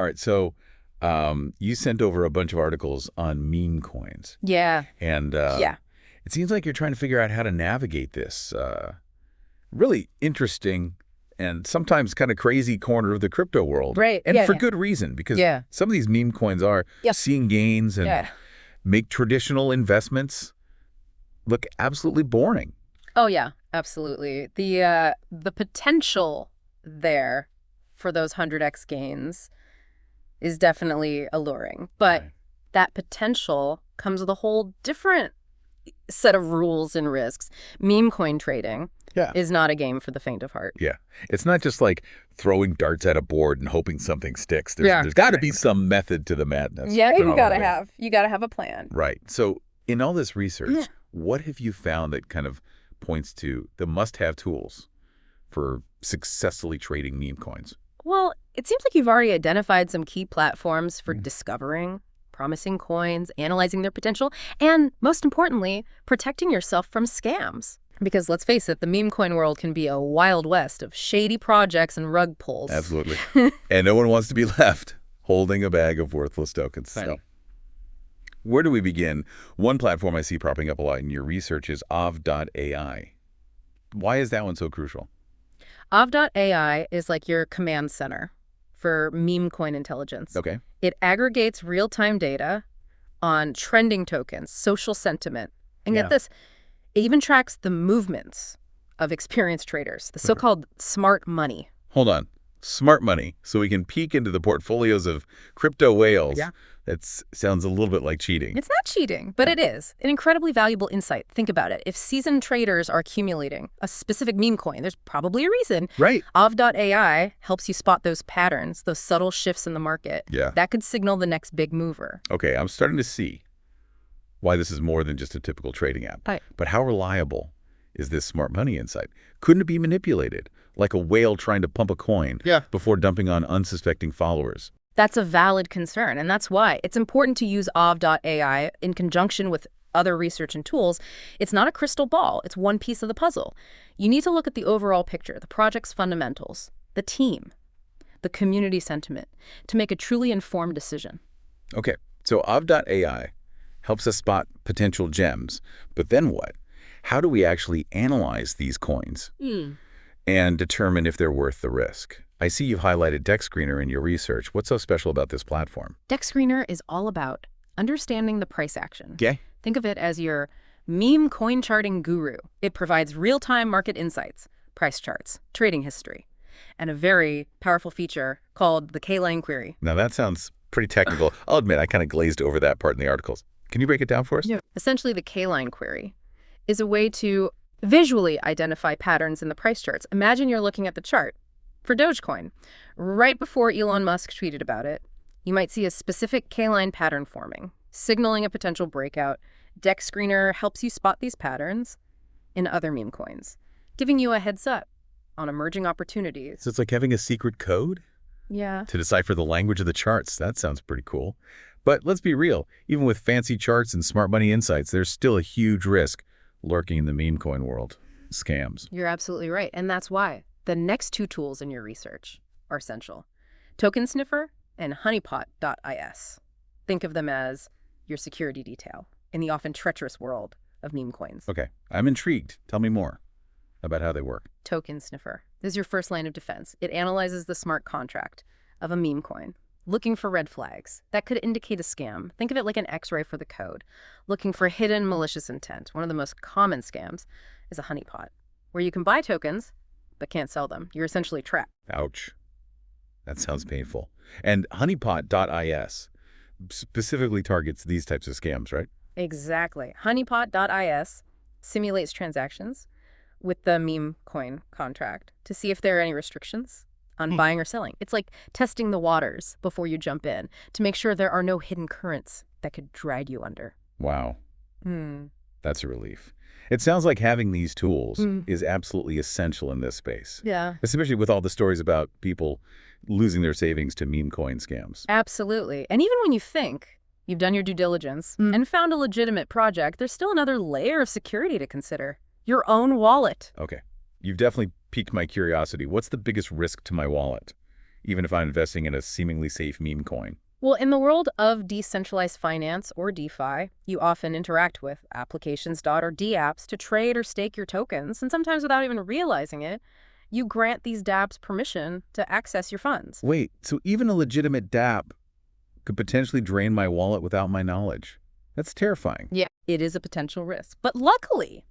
All right, so you sent over a bunch of articles on meme coins, Yeah. and Yeah. it seems like you're trying to figure out how to navigate this really interesting and sometimes kind of crazy corner of the crypto world. Right. And Yeah. for Yeah. good reason, because Yeah. some of these meme coins are Yeah. seeing gains and Yeah. make traditional investments look absolutely boring. Oh, yeah. Absolutely. The potential there for those 100x gains is definitely alluring. But Right. that potential comes with a whole different set of rules and risks. Meme coin trading Yeah. is not a game for the faint of heart. Yeah. It's not just like throwing darts at a board and hoping something sticks. Yeah. There's got to be some method to the madness. Yeah, you gotta probably. have a plan. Right. So in all this research, Yeah. what have you found that kind of points to the must-have tools for successfully trading meme coins? Well, it seems like you've already identified some key platforms for discovering promising coins, analyzing their potential, and most importantly, protecting yourself from scams. Because let's face it, the meme coin world can be a wild west of shady projects and rug pulls. Absolutely. And no one wants to be left holding a bag of worthless tokens. Right. So where do we begin? One platform I see propping up a lot in your research is Aave.ai. Why is that one so crucial? Aave.ai is like your command center for meme coin intelligence. Okay. It aggregates real-time data on trending tokens, social sentiment. And Yeah. get this, it even tracks the movements of experienced traders, the so-called smart money. Hold on. Smart money. So we can peek into the portfolios of crypto whales. Yeah. That sounds a little bit like cheating. It's not cheating, but it is an incredibly valuable insight. Think about it. If seasoned traders are accumulating a specific meme coin, there's probably a reason. Right. Aave.ai helps you spot those patterns, those subtle shifts in the market. Yeah. That could signal the next big mover. Okay, I'm starting to see why this is more than just a typical trading app. Right. But how reliable is this smart money insight? Couldn't it be manipulated, like a whale trying to pump a coin before dumping on unsuspecting followers? That's a valid concern, and that's why it's important to use Aave.ai in conjunction with other research and tools. It's not a crystal ball. It's one piece of the puzzle. You need to look at the overall picture, the project's fundamentals, the team, the community sentiment, to make a truly informed decision. Okay, so Aave.ai helps us spot potential gems, but then what? How do we actually analyze these coins and determine if they're worth the risk? I see you've highlighted DexScreener in your research. What's so special about this platform? DexScreener is all about understanding the price action. Okay. Think of it as your meme coin charting guru. It provides real-time market insights, price charts, trading history, and a very powerful feature called the K-line query. Now that sounds pretty technical. I'll admit I kind of glazed over that part in the articles. Can you break it down for us? Yeah. Essentially, the K-line query is a way to visually identify patterns in the price charts. Imagine you're looking at the chart for Dogecoin. Right before Elon Musk tweeted about it, you might see a specific K-line pattern forming, signaling a potential breakout. DexScreener helps you spot these patterns in other meme coins, giving you a heads up on emerging opportunities. So it's like having a secret code Yeah. to decipher the language of the charts. That sounds pretty cool. But let's be real. Even with fancy charts and smart money insights, there's still a huge risk lurking in the meme coin world. Scams. You're absolutely right. And that's why the next two tools in your research are essential. Token Sniffer and Honeypot.is. Think of them as your security detail in the often treacherous world of meme coins. Okay, I'm intrigued. Tell me more about how they work. Token Sniffer. This is your first line of defense. It analyzes the smart contract of a meme coin, looking for red flags that could indicate a scam. Think of it like an X-ray for the code, looking for hidden malicious intent. One of the most common scams is a honeypot, where you can buy tokens but can't sell them. You're essentially trapped. Ouch. That sounds painful. And honeypot.is specifically targets these types of scams, right? Exactly. Honeypot.is simulates transactions with the meme coin contract to see if there are any restrictions on buying or selling. It's like testing the waters before you jump in to make sure there are no hidden currents that could drag you under. Wow. That's a relief. It sounds like having these tools is absolutely essential in this space. Yeah. Especially with all the stories about people losing their savings to meme coin scams. Absolutely. And even when you think you've done your due diligence and found a legitimate project, there's still another layer of security to consider. Your own wallet. Okay. You've definitely piqued my curiosity. What's the biggest risk to my wallet? even if I'm investing in a seemingly safe meme coin. Well, in the world of decentralized finance, or DeFi, you often interact with applications.rd apps to trade or stake your tokens, and sometimes without even realizing it, you grant these dApps permission to access your funds. Wait, so even a legitimate dApp could potentially drain my wallet without my knowledge? That's terrifying. Yeah, it is a potential risk. But luckily,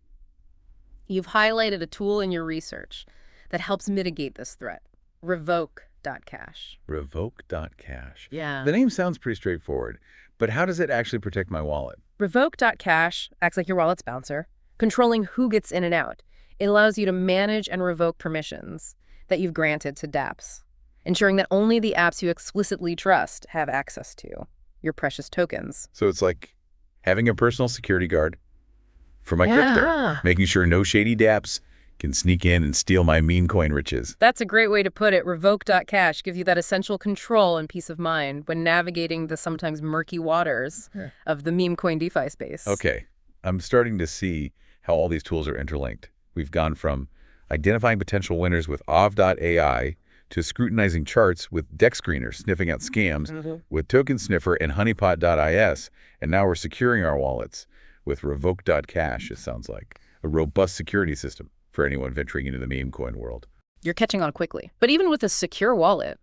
you've highlighted a tool in your research that helps mitigate this threat, Revoke.cash. Revoke.cash. Yeah. The name sounds pretty straightforward, but how does it actually protect my wallet? Revoke.cash acts like your wallet's bouncer, controlling who gets in and out. It allows you to manage and revoke permissions that you've granted to dApps, ensuring that only the apps you explicitly trust have access to your precious tokens. So it's like having a personal security guard for my crypto, making sure no shady dApps can sneak in and steal my meme coin riches. That's a great way to put it. Revoke.cash gives you that essential control and peace of mind when navigating the sometimes murky waters of the meme coin DeFi space. Okay, I'm starting to see how all these tools are interlinked. We've gone from identifying potential winners with Ov.ai to scrutinizing charts with Deck Screener sniffing out scams with Token Sniffer and Honeypot.is, and now we're securing our wallets with Revoke.cash, it sounds like. A robust security system for anyone venturing into the meme coin world. You're catching on quickly. But even with a secure wallet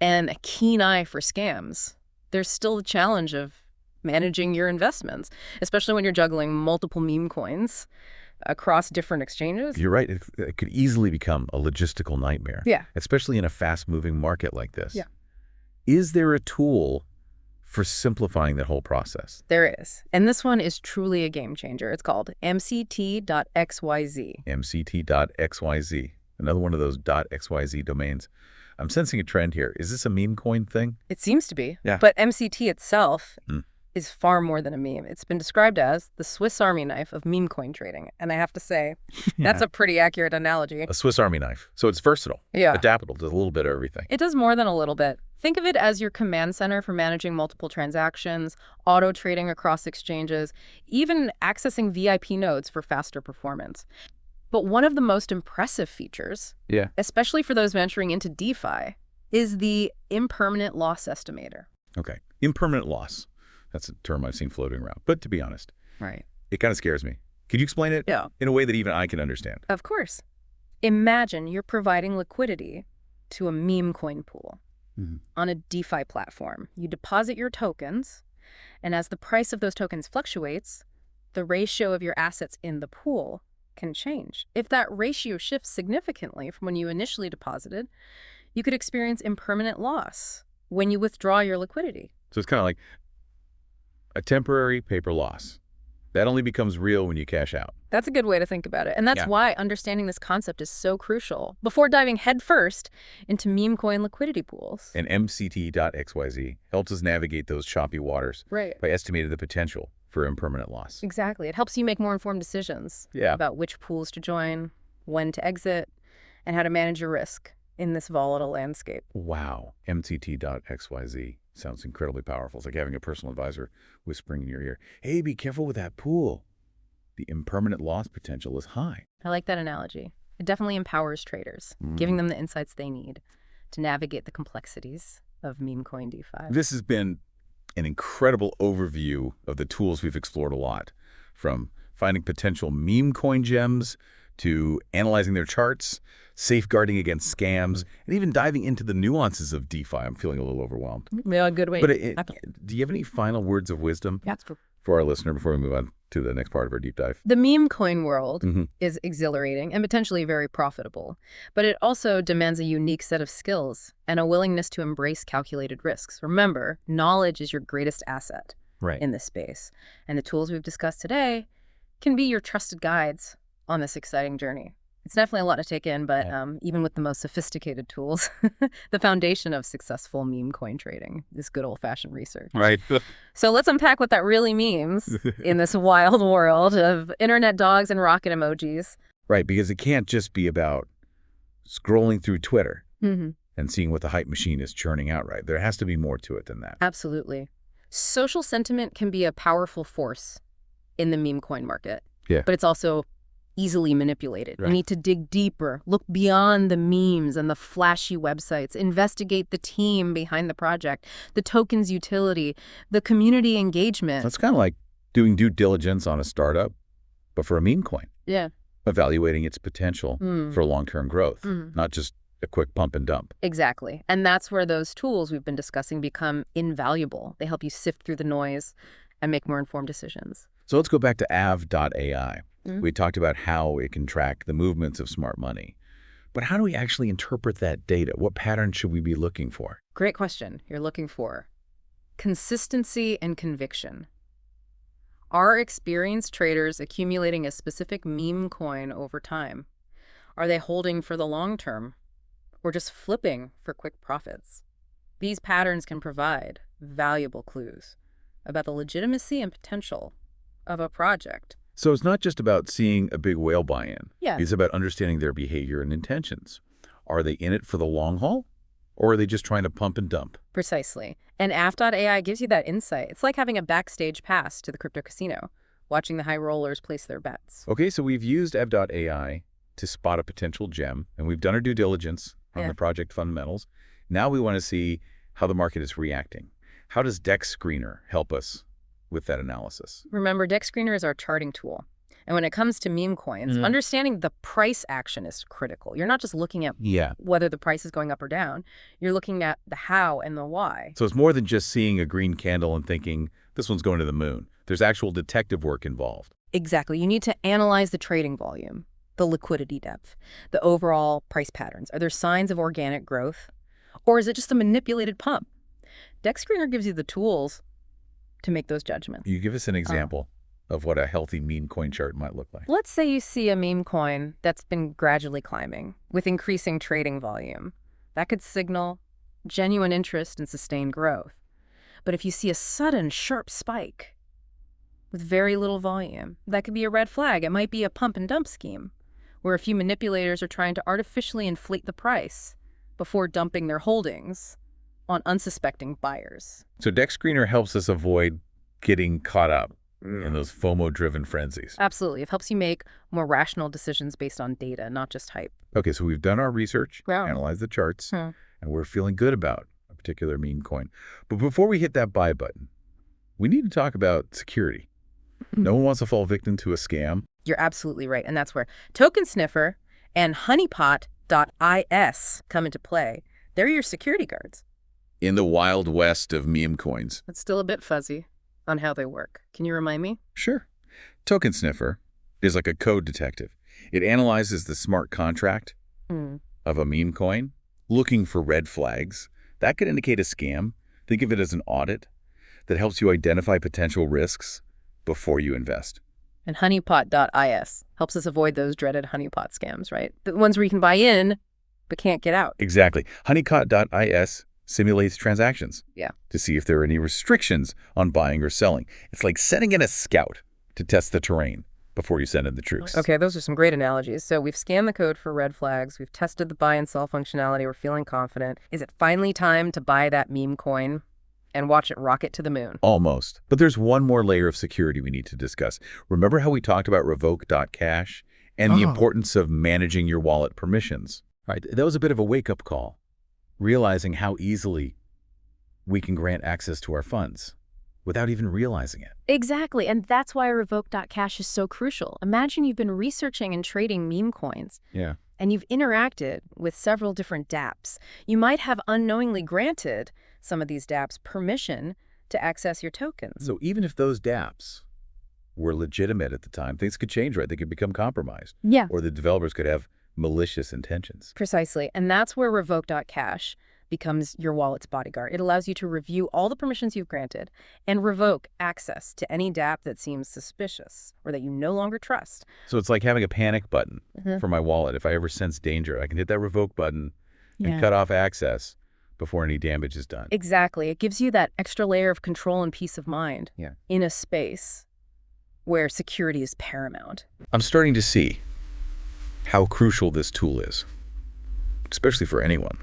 and a keen eye for scams, there's still the challenge of managing your investments, especially when you're juggling multiple meme coins across different exchanges. You're right. It could easily become a logistical nightmare. Yeah. Especially in a fast-moving market like this. Yeah. Is there a tool for simplifying that whole process? There is. And this one is truly a game changer. It's called MCT.xyz. MCT.xyz. Another one of those .xyz domains. I'm sensing a trend here. Is this a meme coin thing? It seems to be. Yeah. But MCT itself is far more than a meme. It's been described as the Swiss Army knife of meme coin trading. And I have to say, that's a pretty accurate analogy. A Swiss Army knife. So it's versatile. Yeah. Adaptable. Does a little bit of everything. It does more than a little bit. Think of it as your command center for managing multiple transactions, auto trading across exchanges, even accessing VIP nodes for faster performance. But one of the most impressive features, especially for those venturing into DeFi, is the impermanent loss estimator. Okay. Impermanent loss. That's a term I've seen floating around. But to be honest, it kind of scares me. Could you explain it in a way that even I can understand? Of course. Imagine you're providing liquidity to a meme coin pool on a DeFi platform. You deposit your tokens, and as the price of those tokens fluctuates, the ratio of your assets in the pool can change. If that ratio shifts significantly from when you initially deposited, you could experience impermanent loss when you withdraw your liquidity. So it's kind of like a temporary paper loss. That only becomes real when you cash out. That's a good way to think about it. And that's why understanding this concept is so crucial before diving headfirst into meme coin liquidity pools. And MCT.xyz helps us navigate those choppy waters by estimating the potential for impermanent loss. Exactly. It helps you make more informed decisions about which pools to join, when to exit, and how to manage your risk in this volatile landscape. Wow. MCT.xyz sounds incredibly powerful. It's like having a personal advisor whispering in your ear, hey, be careful with that pool. The impermanent loss potential is high. I like that analogy. It definitely empowers traders, giving them the insights they need to navigate the complexities of meme coin DeFi. This has been an incredible overview of the tools we've explored a lot, from finding potential meme coin gems to analyzing their charts, safeguarding against scams, and even diving into the nuances of DeFi. I'm feeling a little overwhelmed. Yeah, good way. But do you have any final words of wisdom for our listener before we move on to the next part of our deep dive? The meme coin world is exhilarating and potentially very profitable, but it also demands a unique set of skills and a willingness to embrace calculated risks. Remember, knowledge is your greatest asset in this space, and the tools we've discussed today can be your trusted guides on this exciting journey. It's definitely a lot to take in, but even with the most sophisticated tools, the foundation of successful meme coin trading is good old-fashioned research. Right. So let's unpack what that really means in this wild world of internet dogs and rocket emojis. Right, because it can't just be about scrolling through Twitter and seeing what the hype machine is churning out, right? There has to be more to it than that. Absolutely. Social sentiment can be a powerful force in the meme coin market, but it's also easily manipulated. Right. You need to dig deeper, look beyond the memes and the flashy websites, investigate the team behind the project, the token's utility, the community engagement. That's kind of like doing due diligence on a startup, but for a meme coin, Yeah. evaluating its potential for long-term growth, not just a quick pump and dump. Exactly. And that's where those tools we've been discussing become invaluable. They help you sift through the noise and make more informed decisions. So let's go back to Aave.ai. We talked about how it can track the movements of smart money. But how do we actually interpret that data? What patterns should we be looking for? Great question. You're looking for consistency and conviction. Are experienced traders accumulating a specific meme coin over time? Are they holding for the long term or just flipping for quick profits? These patterns can provide valuable clues about the legitimacy and potential of a project. So it's not just about seeing a big whale buy-in. Yeah. It's about understanding their behavior and intentions. Are they in it for the long haul? Or are they just trying to pump and dump? Precisely. And Aave.ai gives you that insight. It's like having a backstage pass to the crypto casino, watching the high rollers place their bets. Okay, so we've used Aave.ai to spot a potential gem, and we've done our due diligence on the project fundamentals. Now we want to see how the market is reacting. How does Dex Screener help us with that analysis? Remember, Dex Screener is our charting tool. And when it comes to meme coins, understanding the price action is critical. You're not just looking at whether the price is going up or down. You're looking at the how and the why. So it's more than just seeing a green candle and thinking, this one's going to the moon. There's actual detective work involved. Exactly. You need to analyze the trading volume, the liquidity depth, the overall price patterns. Are there signs of organic growth? Or is it just a manipulated pump? Dex Screener gives you the tools to make those judgments. You give us an example of what a healthy meme coin chart might look like. Let's say you see a meme coin that's been gradually climbing with increasing trading volume. That could signal genuine interest and sustained growth. But if you see a sudden sharp spike with very little volume, that could be a red flag. It might be a pump and dump scheme where a few manipulators are trying to artificially inflate the price before dumping their holdings on unsuspecting buyers. So Dex Screener helps us avoid getting caught up in those FOMO-driven frenzies. Absolutely. It helps you make more rational decisions based on data, not just hype. Okay, so we've done our research, analyzed the charts, Hmm. and we're feeling good about a particular meme coin. But before we hit that buy button, we need to talk about security. No one wants to fall victim to a scam. You're absolutely right. And that's where Token Sniffer and honeypot.is come into play. They're your security guards. In the wild west of meme coins. It's still a bit fuzzy on how they work. Can you remind me? Sure. Token Sniffer is like a code detective. It analyzes the smart contract of a meme coin, looking for red flags. That could indicate a scam. Think of it as an audit that helps you identify potential risks before you invest. And honeypot.is helps us avoid those dreaded honeypot scams, right? The ones where you can buy in but can't get out. Exactly. Honeypot.is simulates transactions Yeah. to see if there are any restrictions on buying or selling. It's like sending in a scout to test the terrain before you send in the troops. Okay, those are some great analogies. So we've scanned the code for red flags. We've tested the buy and sell functionality. We're feeling confident. Is it finally time to buy that meme coin and watch it rocket to the moon? Almost. But there's one more layer of security we need to discuss. Remember how we talked about Revoke.cash and the importance of managing your wallet permissions? Right. That was a bit of a wake-up call, realizing how easily we can grant access to our funds without even realizing it. Exactly, and that's why Revoke.cash is so crucial. Imagine you've been researching and trading meme coins, and you've interacted with several different dApps. You might have unknowingly granted some of these dApps permission to access your tokens. So even if those dApps were legitimate at the time, things could change, right? They could become compromised. Yeah. Or the developers could have malicious intentions. Precisely, and that's where Revoke.cash becomes your wallet's bodyguard. It allows you to review all the permissions you've granted and revoke access to any dApp that seems suspicious or that you no longer trust. So it's like having a panic button for my wallet. If I ever sense danger, I can hit that revoke button and cut off access before any damage is done. Exactly. It gives you that extra layer of control and peace of mind in a space where security is paramount. I'm starting to see how crucial this tool is, especially for anyone.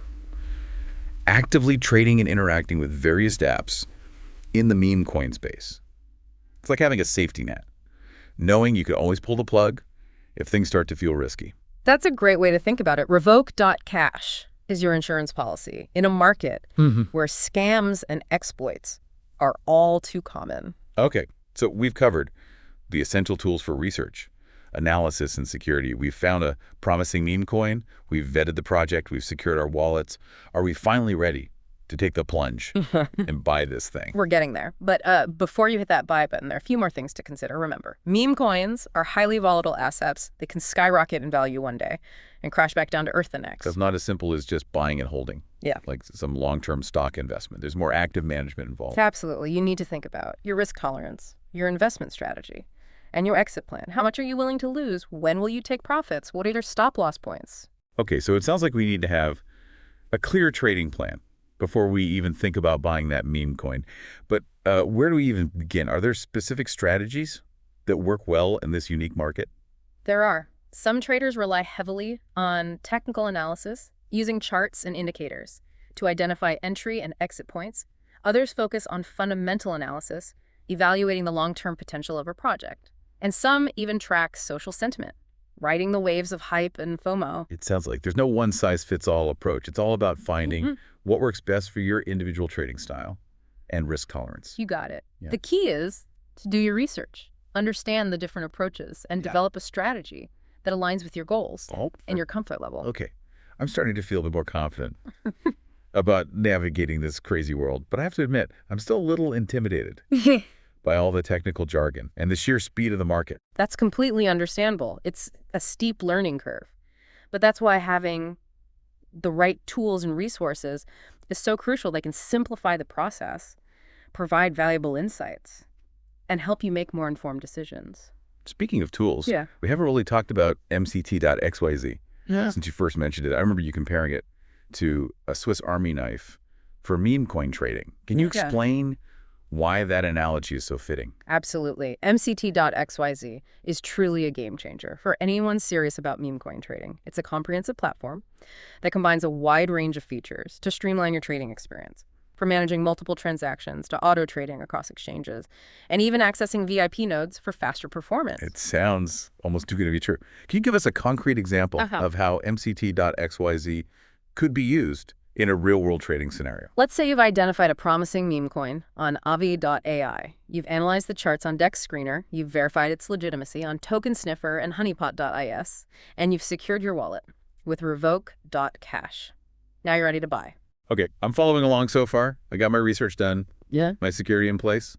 Actively trading and interacting with various dApps in the meme coin space. It's like having a safety net, knowing you could always pull the plug if things start to feel risky. That's a great way to think about it. Revoke.cash is your insurance policy in a market where scams and exploits are all too common. Okay, so we've covered the essential tools for research, analysis, and security. We've found a promising meme coin. We've vetted the project. We've secured our wallets. Are we finally ready to take the plunge and buy this thing? We're getting there. But before you hit that buy button, there are a few more things to consider. Remember, meme coins are highly volatile assets. They can skyrocket in value one day and crash back down to earth the next. It's not as simple as just buying and holding. Yeah. Like some long-term stock investment. There's more active management involved. Absolutely. You need to think about your risk tolerance, your investment strategy, and your exit plan. How much are you willing to lose? When will you take profits? What are your stop loss points? Okay, so it sounds like we need to have a clear trading plan before we even think about buying that meme coin. But where do we even begin? Are there specific strategies that work well in this unique market? There are. Some traders rely heavily on technical analysis, using charts and indicators to identify entry and exit points. Others focus on fundamental analysis, evaluating the long-term potential of a project. And some even track social sentiment, riding the waves of hype and FOMO. It sounds like there's no one-size-fits-all approach. It's all about finding what works best for your individual trading style and risk tolerance. You got it. Yeah. The key is to do your research, understand the different approaches, and develop a strategy that aligns with your goals and your comfort level. Okay. I'm starting to feel a bit more confident about navigating this crazy world. But I have to admit, I'm still a little intimidated by all the technical jargon and the sheer speed of the market. That's completely understandable. It's a steep learning curve. But that's why having the right tools and resources is so crucial. They can simplify the process, provide valuable insights, and help you make more informed decisions. Speaking of tools, Yeah. we haven't really talked about MCT.xyz since you first mentioned it. I remember you comparing it to a Swiss Army knife for meme coin trading. Can you Yeah. explain why that analogy is so fitting? Absolutely. MCT.xyz is truly a game changer for anyone serious about meme coin trading. It's a comprehensive platform that combines a wide range of features to streamline your trading experience, from managing multiple transactions to auto trading across exchanges, and even accessing VIP nodes for faster performance. It sounds almost too good to be true. Can you give us a concrete example of how MCT.xyz could be used in a real-world trading scenario? Let's say you've identified a promising meme coin on Avi.ai. You've analyzed the charts on Dex Screener, you've verified its legitimacy on Token Sniffer and Honeypot.is, and you've secured your wallet with Revoke.cash. Now you're ready to buy. Okay, I'm following along so far. I got my research done, Yeah. my security in place,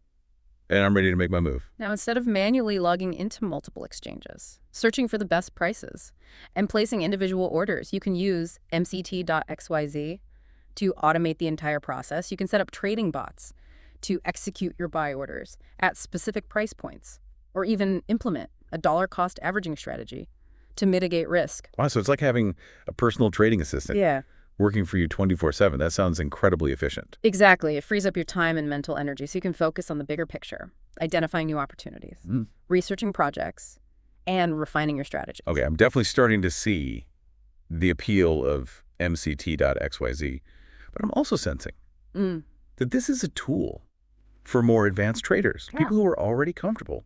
and I'm ready to make my move. Now, instead of manually logging into multiple exchanges, searching for the best prices, and placing individual orders, you can use MCT.xyz to automate the entire process. You can set up trading bots to execute your buy orders at specific price points, or even implement a dollar cost averaging strategy to mitigate risk. Wow, so it's like having a personal trading assistant Yeah. working for you 24/7. That sounds incredibly efficient. Exactly. It frees up your time and mental energy so you can focus on the bigger picture, identifying new opportunities, researching projects, and refining your strategy. Okay, I'm definitely starting to see the appeal of MCT.xyz, but I'm also sensing that this is a tool for more advanced traders, people who are already comfortable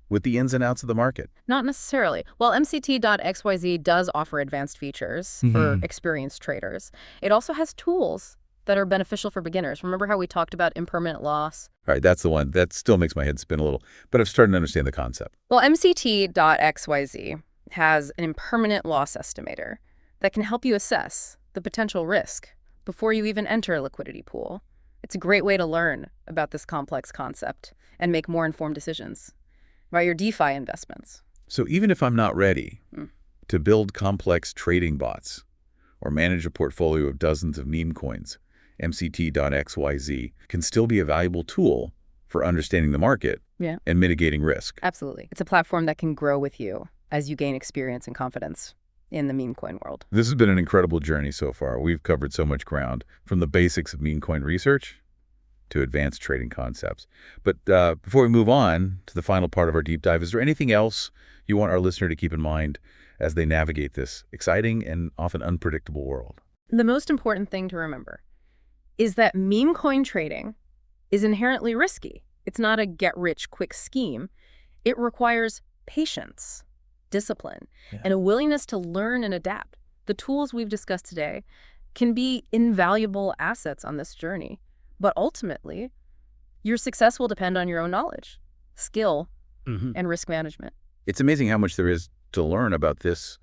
with the ins and outs of the market. Not necessarily. While MCT.xyz does offer advanced features for experienced traders, it also has tools that are beneficial for beginners. Remember how we talked about impermanent loss? All right, that's the one. That still makes my head spin a little, but I'm starting to understand the concept. Well, MCT.xyz has an impermanent loss estimator that can help you assess the potential risk before you even enter a liquidity pool. It's a great way to learn about this complex concept and make more informed decisions about your DeFi investments. So even if I'm not ready to build complex trading bots or manage a portfolio of dozens of meme coins, MCT.xyz can still be a valuable tool for understanding the market and mitigating risk. Absolutely. It's a platform that can grow with you as you gain experience and confidence in the meme coin world. This has been an incredible journey so far. We've covered so much ground, from the basics of meme coin research to advanced trading concepts. But before we move on to the final part of our deep dive, is there anything else you want our listener to keep in mind as they navigate this exciting and often unpredictable world? The most important thing to remember is that meme coin trading is inherently risky. It's not a get-rich-quick scheme. It requires patience, discipline, and a willingness to learn and adapt. The tools we've discussed today can be invaluable assets on this journey, but ultimately, your success will depend on your own knowledge, skill, and risk management. It's amazing how much there is to learn about this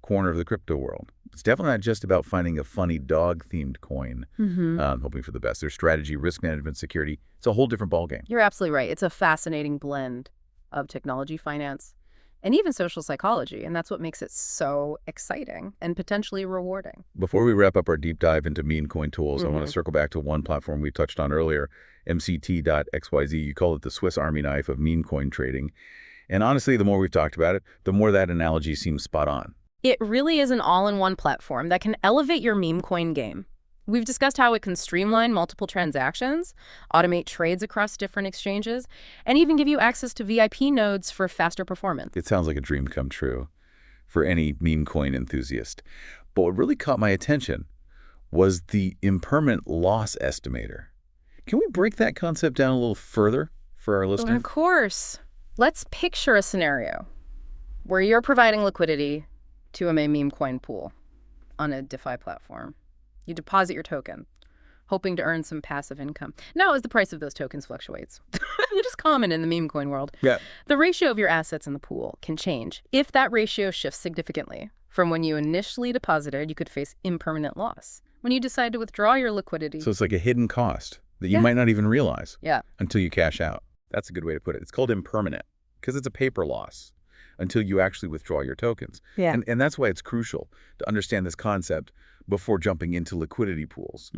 corner of the crypto world. It's definitely not just about finding a funny dog-themed coin, hoping for the best. There's strategy, risk management, security. It's a whole different ballgame. You're absolutely right. It's a fascinating blend of technology, finance, and even social psychology, and that's what makes it so exciting and potentially rewarding. Before we wrap up our deep dive into meme coin tools, I want to circle back to one platform we touched on earlier, MCT.xyz. You call it the Swiss Army knife of meme coin trading. And honestly, the more we've talked about it, the more that analogy seems spot on. It really is an all-in-one platform that can elevate your meme coin game. We've discussed how it can streamline multiple transactions, automate trades across different exchanges, and even give you access to VIP nodes for faster performance. It sounds like a dream come true for any meme coin enthusiast. But what really caught my attention was the impermanent loss estimator. Can we break that concept down a little further for our listeners? Of course. Let's picture a scenario where you're providing liquidity to a meme coin pool on a DeFi platform. You deposit your token, hoping to earn some passive income. Now, as the price of those tokens fluctuates, which is common in the meme coin world, the ratio of your assets in the pool can change. If that ratio shifts significantly from when you initially deposited, you could face impermanent loss when you decide to withdraw your liquidity. So it's like a hidden cost that you might not even realize until you cash out. That's a good way to put it. It's called impermanent because it's a paper loss until you actually withdraw your tokens. And that's why it's crucial to understand this concept before jumping into liquidity pools,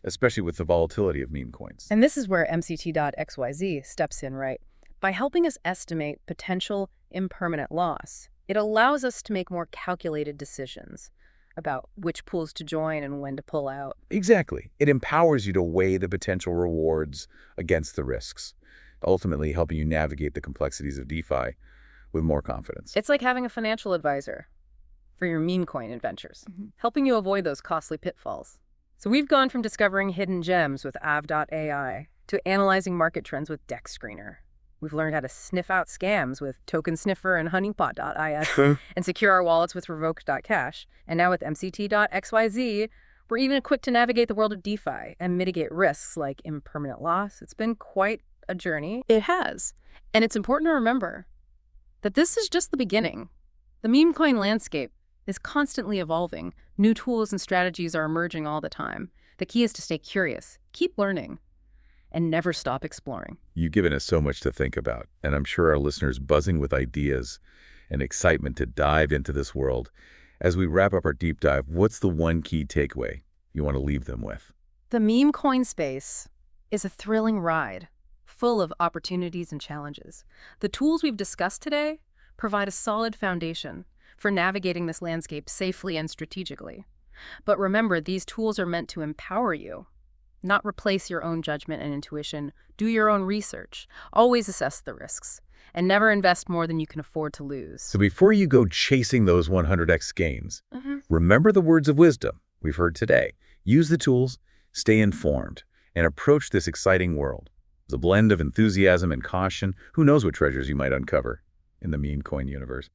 especially with the volatility of meme coins. And this is where MCT.xyz steps in, right? By helping us estimate potential impermanent loss, it allows us to make more calculated decisions about which pools to join and when to pull out. Exactly. It empowers you to weigh the potential rewards against the risks, ultimately helping you navigate the complexities of DeFi with more confidence. It's like having a financial advisor for your meme coin adventures, helping you avoid those costly pitfalls. So we've gone from discovering hidden gems with Av.ai to analyzing market trends with Dex Screener. We've learned how to sniff out scams with Token Sniffer and Honeypot.is and secure our wallets with Revoke.cash. And now with MCT.xyz, we're even equipped to navigate the world of DeFi and mitigate risks like impermanent loss. It's been quite a journey. It has. And it's important to remember that this is just the beginning. The meme coin landscape is constantly evolving. New tools and strategies are emerging all the time. The key is to stay curious, keep learning, and never stop exploring. You've given us so much to think about, and I'm sure our listeners buzzing with ideas and excitement to dive into this world. As we wrap up our deep dive, what's the one key takeaway you want to leave them with? The meme coin space is a thrilling ride, full of opportunities and challenges. The tools we've discussed today provide a solid foundation for navigating this landscape safely and strategically. But remember, these tools are meant to empower you, not replace your own judgment and intuition. Do your own research. Always assess the risks, and never invest more than you can afford to lose. So before you go chasing those 100x gains, remember the words of wisdom we've heard today. Use the tools, stay informed, and approach this exciting world. It's a blend of enthusiasm and caution. Who knows what treasures you might uncover in the meme coin universe.